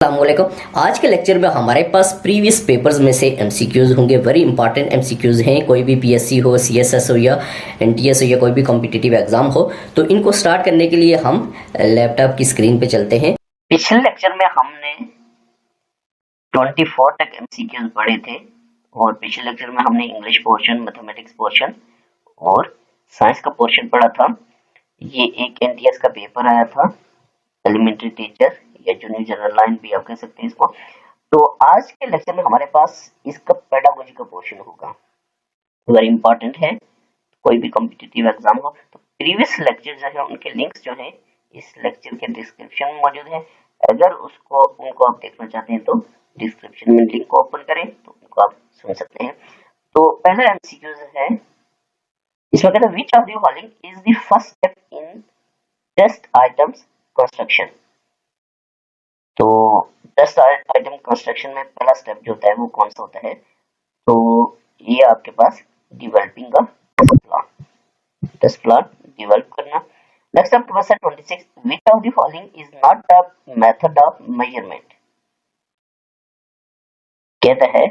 अस्सलामुअलैकुम। आज के लेक्चर में हमारे पास प्रीवियस पेपर्स में से एमसीक्यूज होंगे। वेरी इंपॉर्टेंट एमसीक्यूज हैं। कोई भी पीएससी हो, सीएसएस हो या एनटीएस हो या कोई भी कॉम्पिटिटिव एग्जाम हो, तो इनको स्टार्ट करने के लिए हम लैपटॉप की स्क्रीन पे चलते हैं। पिछले लेक्चर में हमने 24 तक एमसीक्यूज पढ़े थे और पिछले लेक्चर में हमने इंग्लिश पोर्शन, मैथमेटिक्स पोर्शन और साइंस का पोर्शन पढ़ा था। ये एक एनटीएस का पेपर आया था, एलिमेंट्री टीचर या जूनियर जनरल लाइन भी आप कह सकते हैं इसको। तो आज के लेक्चर में हमारे पास इसका पेडागोजी का पोर्शन होगा, वेरी इंपॉर्टेंट है। कोई भी कॉम्पिटिटिव एग्जाम हो तो प्रीवियस लेक्चर जो है उनके लिंक्स जो है इस लेक्चर के डिस्क्रिप्शन में मौजूद है। अगर उनको आप देखना चाहते हैं तो डिस्क्रिप्शन में लिंक को ओपन करें तो उनको आप सुन सकते हैं। तो पहला एमसीक्यूज है, इसमें कहता है which of the following is the first step in test items construction. तो टेस्ट आइटम कंस्ट्रक्शन में पहला स्टेप जो होता है वो कौन सा होता है? तो ये आपके पास डेवलपिंग का टेस्ट प्लान डेवलप करना। नेक्स्ट आपके पास है 26, which of the following is not a method of measurement. कहता है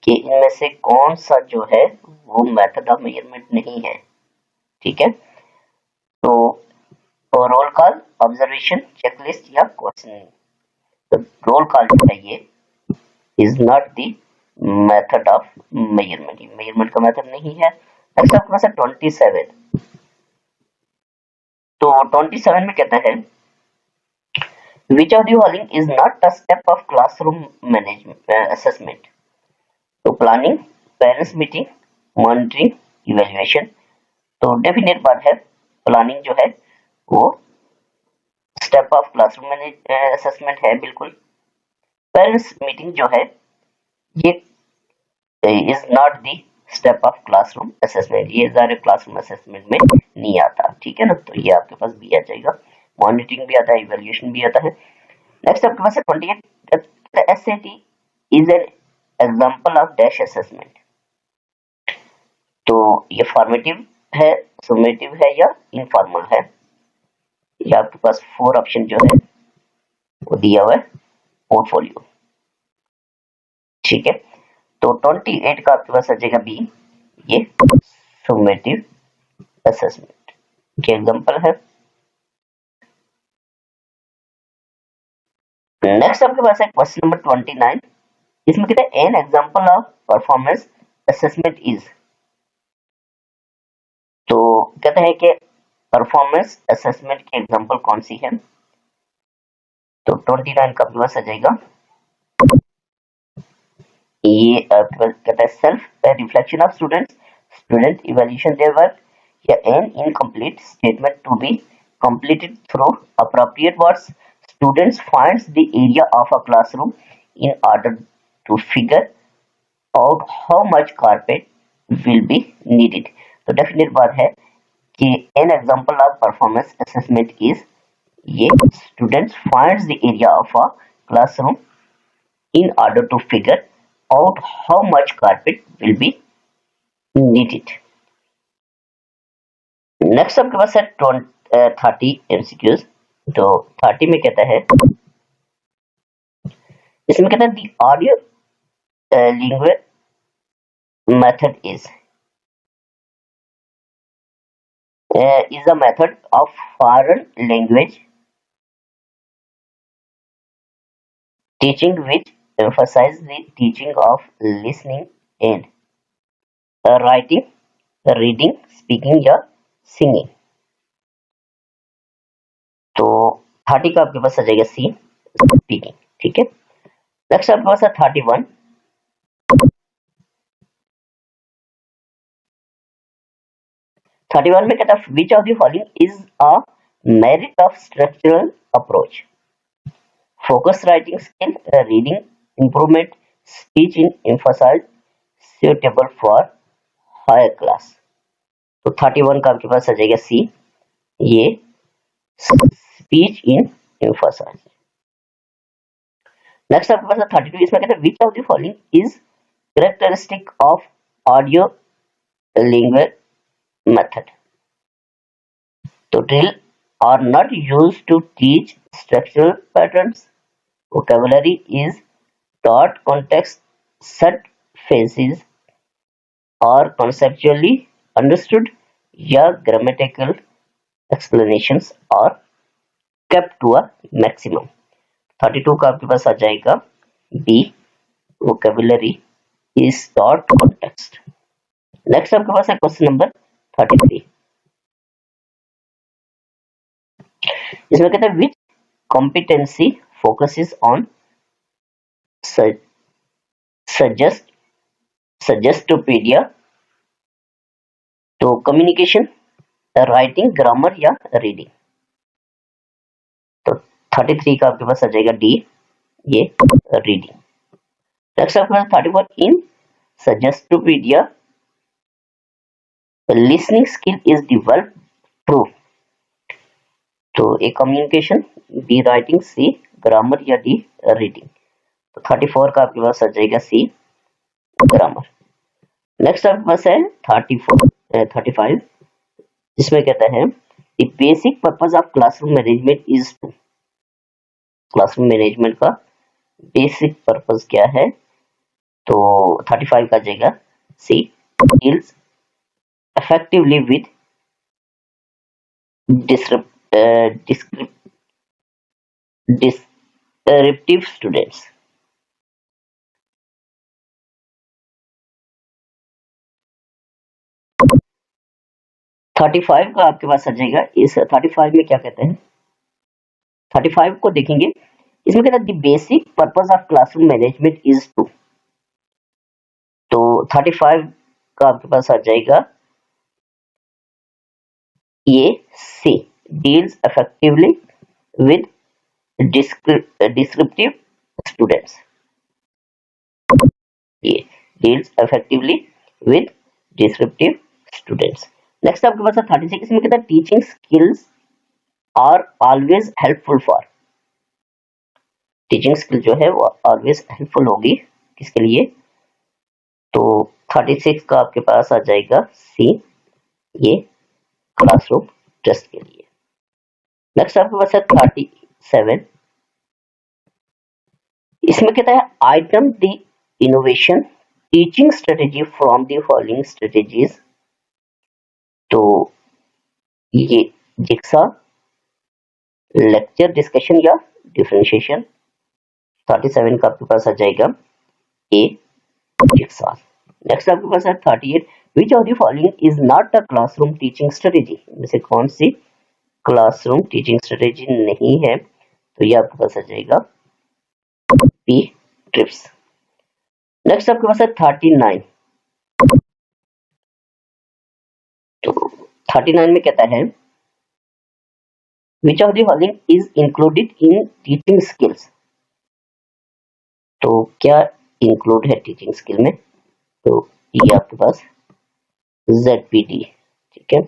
कि इनमें से कौन सा जो है वो मेथड ऑफ मेजरमेंट नहीं है। ठीक है, तो रोल कॉल, ऑब्जर्वेशन, चेकलिस्ट या क्वेश्चनिंग। तो रोल कॉल जो है ये is not the method of measurement, measurement का मेथड नहीं है। नेक्स्ट आपके पास है 27। तो 27 में कहता है which of the following is not a step of classroom management assessment। तो planning, parents meeting, monitoring, evaluation. तो डेफिनेट बात है प्लानिंग जो है वो स्टेप ऑफ क्लासरूम असेसमेंट है बिल्कुल। पेरेंट्स मीटिंग जो है ये is not the step of classroom assessment, ये डायरेक्ट क्लासरूम असेसमेंट में नहीं आता। ठीक है ना, तो ये आपके पास भी आ जाएगा। मॉनिटरिंग भी आता है, इवैल्यूएशन भी आता है। नेक्स्ट आपके पास है 28, SAT is an example of dash assessment. तो ये फॉर्मेटिव है, समेटिव है या इनफॉर्मल है। ये आपके पास 4 ऑप्शन जो है वो दिया हुआ है पोर्टफोलियो। ठीक है, तो 28 का आपके पास आ जाएगा बी, ये समेटिव असेसमेंट के एग्जांपल है। नेक्स्ट आपके पास है क्वेश्चन नंबर 29। इसमें कहता है an example of performance assessment is. तो कहता है कि परफॉर्मेंस असेसमेंट की एग्जांपल कौन सी है। तो 29 का आपके पास आ जाएगा ये कहता है self reflection of student evaluation their work या an incomplete statement to be completed through appropriate words। Students finds the area of a classroom in order to figure out how much carpet will be needed। तो definite बात है कि an example of performance assessment is ये students finds the area of a classroom in order to figure out how much carpet will be needed। Next आपके पास है 30 MCQs। तो 30 में कहता है, इसमें कहता है the audio language method is a method of foreign language teaching which emphasizes the teaching of listening and writing, reading, speaking या singing। तो 30 का आपके पास आ जाएगा सी, स्पीकिंग। ठीक है, नेक्स्ट आपके पास है 31। 31 में कहता है which of the following is a merit of structural approach। Focus writing skill, reading improvement, speech in emphasize, suitable for higher class। तो 31 का आपके पास आ जाएगा सी, ये स्पीच इन emphasize। नेक्स्ट आपके पास है 32। इसमें कहते हैं which of the following is characteristic of audio language method। तो drill are not used to teach structural patterns, vocabulary is taught context set phases are conceptually understood या grammatical explanations are kept to a maximum. 32 का आपके पास आ जाएगा B, vocabulary is taught context. Next आपके पास है क्वेश्चन नंबर 33. इसमें कहते हैं which competency focuses on suggestoppedia, तो कम्युनिकेशन, राइटिंग, ग्रामर या रीडिंग. तो 33 का आपके पास आ जाएगा डी, ये रीडिंग. नेक्स्ट आपके पास 34 इन suggestoppedia listening skill is developed proof, तो A communication, B writing, C grammar या डी रीडिंग. तो 34 का आपके पास आ जाएगा सी ग्रामर. नेक्स्ट आपके पास है 35, जिसमें कहता है the basic purpose of classroom management is to. Classroom management का बेसिक पर्पस क्या है, तो 35 का जाएगा C deals effectively with disruptive students. $35 का आपके पास आ जाएगा. इस 35 में क्या कहते हैं, 35 को देखेंगे. इसमें कहता है the basic purpose of classroom management is to, तो 35 का आपके पास आ जाएगा ये C deals effectively with descriptive students. ये deals effectively with descriptive students. Next आपके पास है 36. इसमें कहता है teaching skills are always helpful for. Teaching skill जो है वो ऑलवेज हेल्पफुल होगी किसके लिए, तो 36 का आपके पास आ जाएगा सी, ये क्लासरूम टेस्ट के लिए. नेक्स्ट आपके पास है 37. इसमें कहता है item the innovation teaching strategy from the following strategies, तो ये जिक्सा, लेक्चर, डिस्कशन या डिफरेंशिएशन. 37 का आपके पास आ जाएगा ए जिक्सा. नेक्स्ट आपके पास है 38. विच of the following is not a classroom teaching strategy, जैसे कौन सी क्लासरूम टीचिंग स्ट्रेटेजी नहीं है, तो ये आपके पास आ जाएगा पी ट्रिप्स. नेक्स्ट आपके पास है 39. तो 39 में कहता है which of the following is included in teaching skills, तो क्या इंक्लूड है टीचिंग स्किल में, तो ये आपके पास ZPD. ठीक है.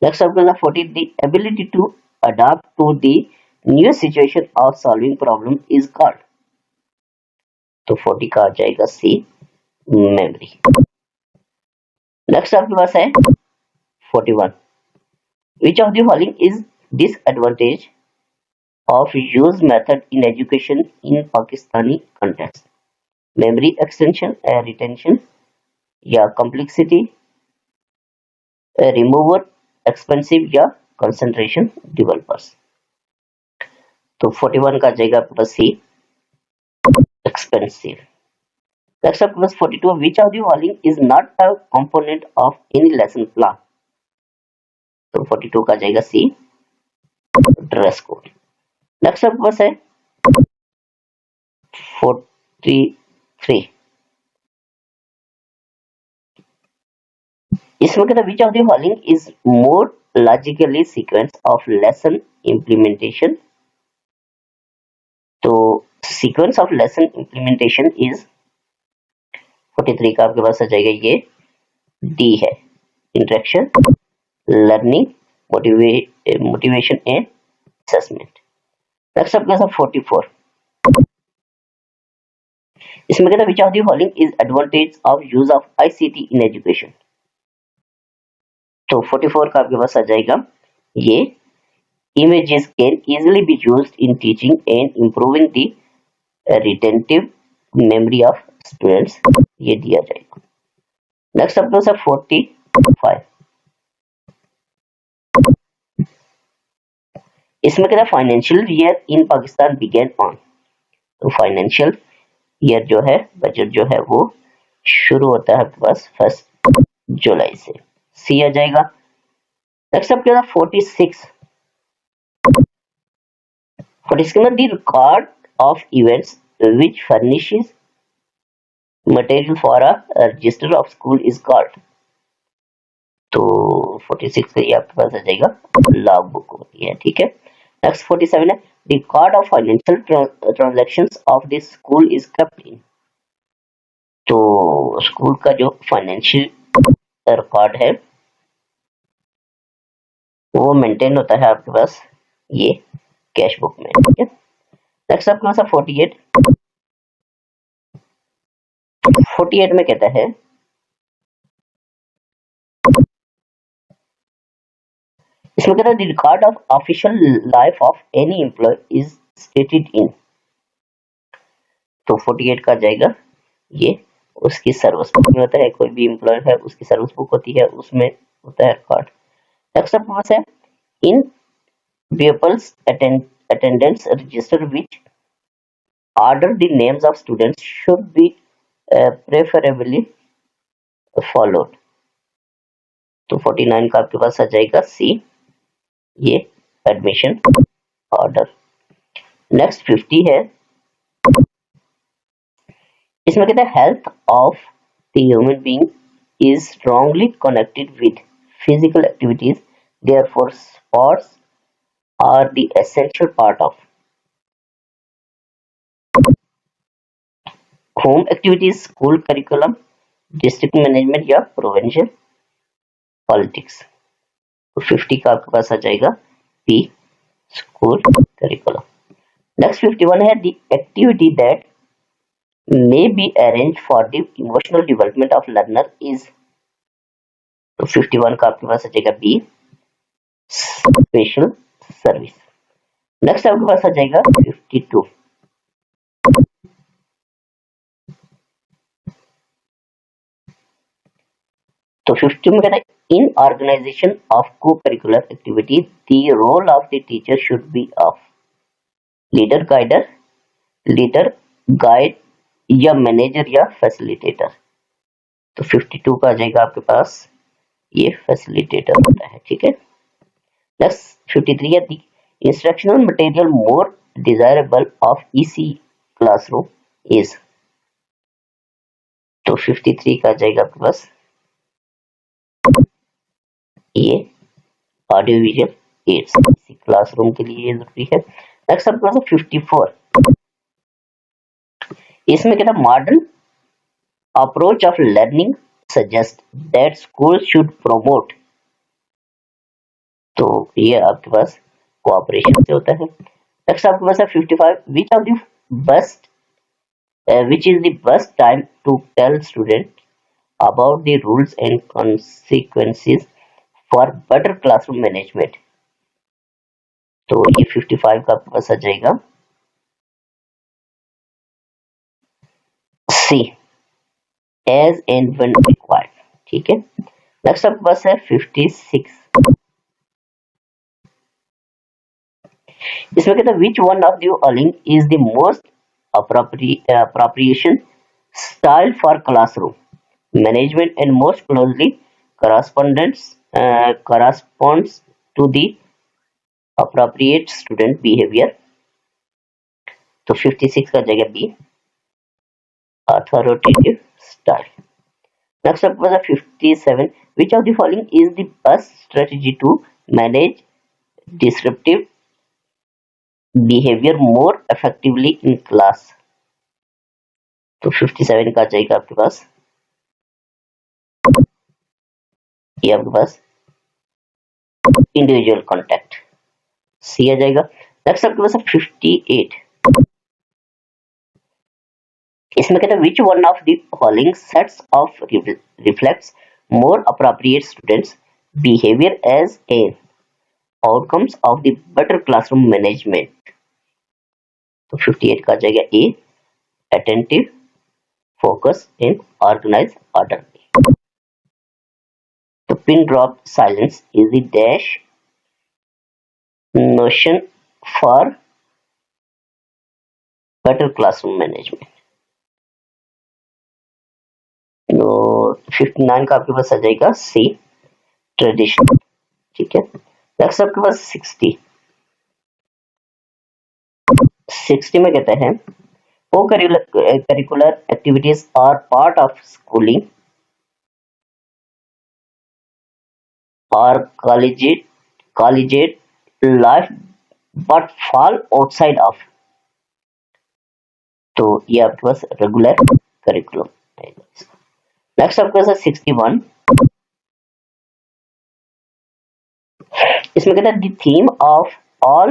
नेक्स्ट आपके पास 40. The ability to adopt to the new situation of solving problem is called, तो 40 का आ जाएगा सी मेमोरी. नेक्स्ट आपके पास है 41. विच of the following is disadvantage of use method in education in Pakistani context, memory extension, retention या complexity, remover, expensive या concentration developers. तो 41 का जाएगा आपके पास सी एक्सपेंसिव. नेक्स्ट आपके पास 42. विच of the following is not a component of any lesson plan, तो 42 का जाएगा सी ड्रेस कोड. नेक्स्ट आपके पास है 43. इसमें कहता है which of the following is more logically sequence of lesson implementation, तो sequence of lesson implementation is 43 का आपके पास आ जाएगा ये डी है, interaction, learning, motivation and assessment. Next आपके पास 44. इसमें कहता है which of the following is advantage of use of ICT in education, तो 44 का आपके पास आ जाएगा ये images can easily be used in teaching and improving the retentive memory of students, ये दिया जाएगा। नेक्स्ट अपने से 45, इसमें कहता है financial year in Pakistan begin on, तो फाइनेंशियल ईयर जो है, बजट जो है वो शुरू होता है आपके पास 1 जुलाई से, सी आ जाएगा। नेक्स्ट अब क्या 46 में the record of events which furnishes material for a resistor of school is called, तो 46 से ये आपके पास आ जाएगा लॉग बुक होती है, ठीक है। नेक्स्ट 47 है record of financial transactions of the school is kept in, तो स्कूल का जो फाइनेंशियल रिकॉर्ड है वो मेंटेन होता है आपके पास ये कैश बुक में, ठीक है। नेक्स्ट आपके पास 48 में कहता है इसमें कहता है the record of official life of any employee is stated in, तो 48 का जाएगा ये उसकी सर्विस बुक में होता है, कोई भी एम्प्लॉय है उसकी सर्विस बुक होती है, उसमें होता है रिकॉर्ड। नेक्स्ट आपके पास है इन pupils attendance register which order the names of students should be preferably followed, तो 49 का आपके पास आ जाएगा सी, ये एडमिशन ऑर्डर। नेक्स्ट 50 है, इसमें कहता है health of the human being is strongly connected with physical activities, therefore sports are the essential part of home activities, school curriculum, district management या provincial politics, तो 50 का आपके पास आ जाएगा P school curriculum। Next 51 है the activity that may be arranged for the emotional development of learner is, तो 51 का आपके पास आ जाएगा B special सर्विस। नेक्स्ट आपके पास आ जाएगा 52, तो 50 में कहता है in organisation of co-curricular activity the role of the teacher should be of leader guide या मैनेजर या फैसिलिटेटर, तो 52 का आ जाएगा आपके पास ये फैसिलिटेटर होता है, ठीक है। नेक्स्ट 53 है the instructional material more desirable of EC classroom is, तो 53 का आ जाएगा आपके पास ये ऑडियो विजुअल एड्स, इसी क्लासरूम के लिए जरूरी है। नेक्स्ट आपके पास 54, इसमें कहता है modern approach of learning suggest that school should promote, तो ये आपके पास कोऑपरेशन से होता है। नेक्स्ट आपके पास है 55 which is the best time to tell student about the rules and consequences for better classroom management, तो ये 55 का आपके पास आ जाएगा C as and when required, ठीक है। नेक्स्ट आपके पास है 56, इसमें कहता है which one of the following is the most appropriation style for classroom management and most closely corresponds to the appropriate student behavior, तो 56 का जगह B authoritative style। नेक्स्ट आपके पास 57 which of the following is the best strategy to manage disruptive behavior more effectively in class, तो 57 का जाएगा आपके पास ये आपके पास इंडिविजुअल कांटेक्ट सी आ जाएगा। नेक्स्ट आपके पास 58, इसमें कहता है which one of the following sets of reflects more appropriate students behavior as a outcomes of the better classroom management, तो 58 का आ जाएगा A attentive, focus in organized order. The pin drop silence is the dash notion for better classroom management. तो 59 का आपके पास आ जाएगा सी traditional, ठीक है। नेक्स्ट आपके पास 60 में कहते हैं co-curricular activities are part of schooling or collegiate life but fall outside of, तो ये आपके पास रेगुलर करिकुलम है। नेक्स्ट आपके पास 61, इसमें कहता है the theme of all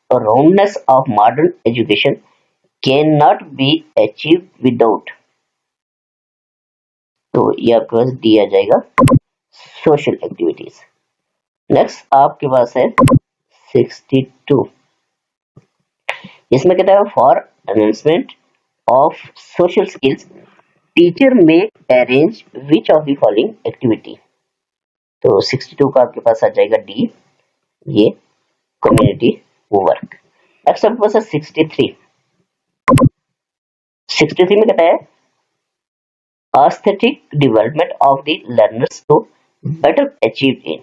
roundness of modern education can not be achieve without, तो ये आपके पास डी आ जाएगा सोशल एक्टिविटीज। नेक्स्ट आपके पास है 62, इसमें कहता है for enhancement of social skills teacher may arrange which of the following activity, तो 62 का आपके पास आ जाएगा डी, ये कम्युनिटी वर्क। नेक्स्ट आपके पास है 63 में कहता है aesthetic development of the learners to better achieve in,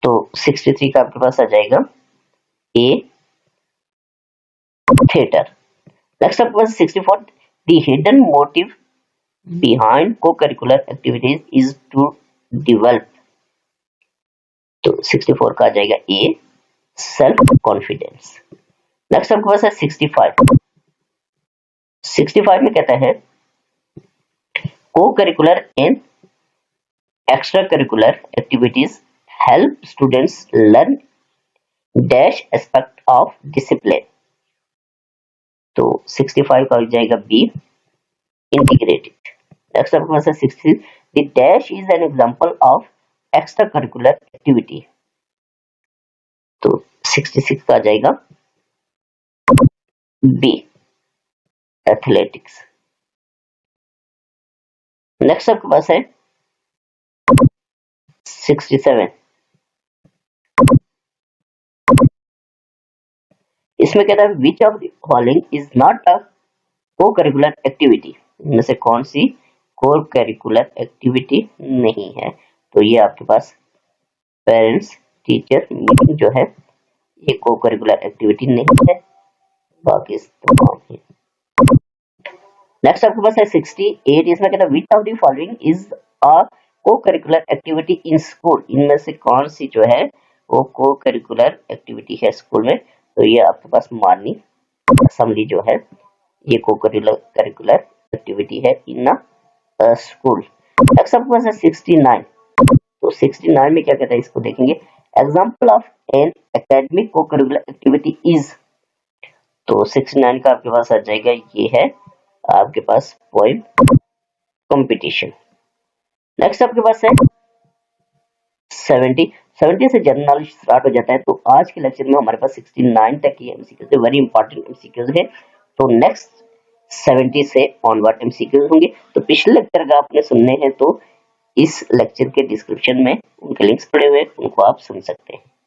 तो 63 का आपके पास आ जाएगा ए थिएटर। नेक्स्ट आपके पास 64, the hidden motive behind co-curricular activities is to develop, तो 64 का आ जाएगा ए सेल्फ कॉन्फिडेंस। नेक्स्ट आपके पास है 65 में कहता है co-curricular and extracurricular activities help students learn dash aspect of discipline, तो 65 का हो जाएगा बी इंटीग्रेटेड। नेक्स्ट आपके पास है 66, the dash is an example of extracurricular activity, तो 66 का आ जाएगा बी एथलेटिक्स। नेक्स्ट आपके पास है 67, इसमें कहता है which of the following is not a co-curricular activity, इनमें से कौन सी को-करिकुलर एक्टिविटी नहीं है, तो ये आपके पास पेरेंट्स टीचर मीटिंग जो है ये को-करिकुलर एक्टिविटी नहीं है, बाकी तमाम है। नेक्स्ट आपके पास है 68, इसमें कहता है which of the following is a co-curricular activity in school, इनमें से कौन सी जो है वो को-करिकुलर एक्टिविटी है स्कूल में, तो ये आपके पास मॉर्निंग असेंबली जो है ये को-करिकुलर एक्टिविटी है इन स्कूल। नेक्स्ट आपके पास है 69, तो 69 में क्या कहता है इसको देखेंगे, example of an academic co-curricular activity is, तो 69 का आपके पास आ जाएगा ये है आपके पास पोएम कंपटीशन। नेक्स्ट आपके पास है 70 से जनरल नॉलेज स्टार्ट हो जाता है, तो आज के लेक्चर में हमारे पास 69 तक की एमसीक्यूज है, वेरी इंपॉर्टेंट एमसीक्यूज है, तो नेक्स्ट 70 से ऑनवर्ड एमसीक्यूज होंगे। तो पिछले लेक्चर अगर आपने सुनने हैं तो इस लेक्चर के डिस्क्रिप्शन में उनके लिंक्स पड़े हुए हैं, उनको आप सुन सकते हैं।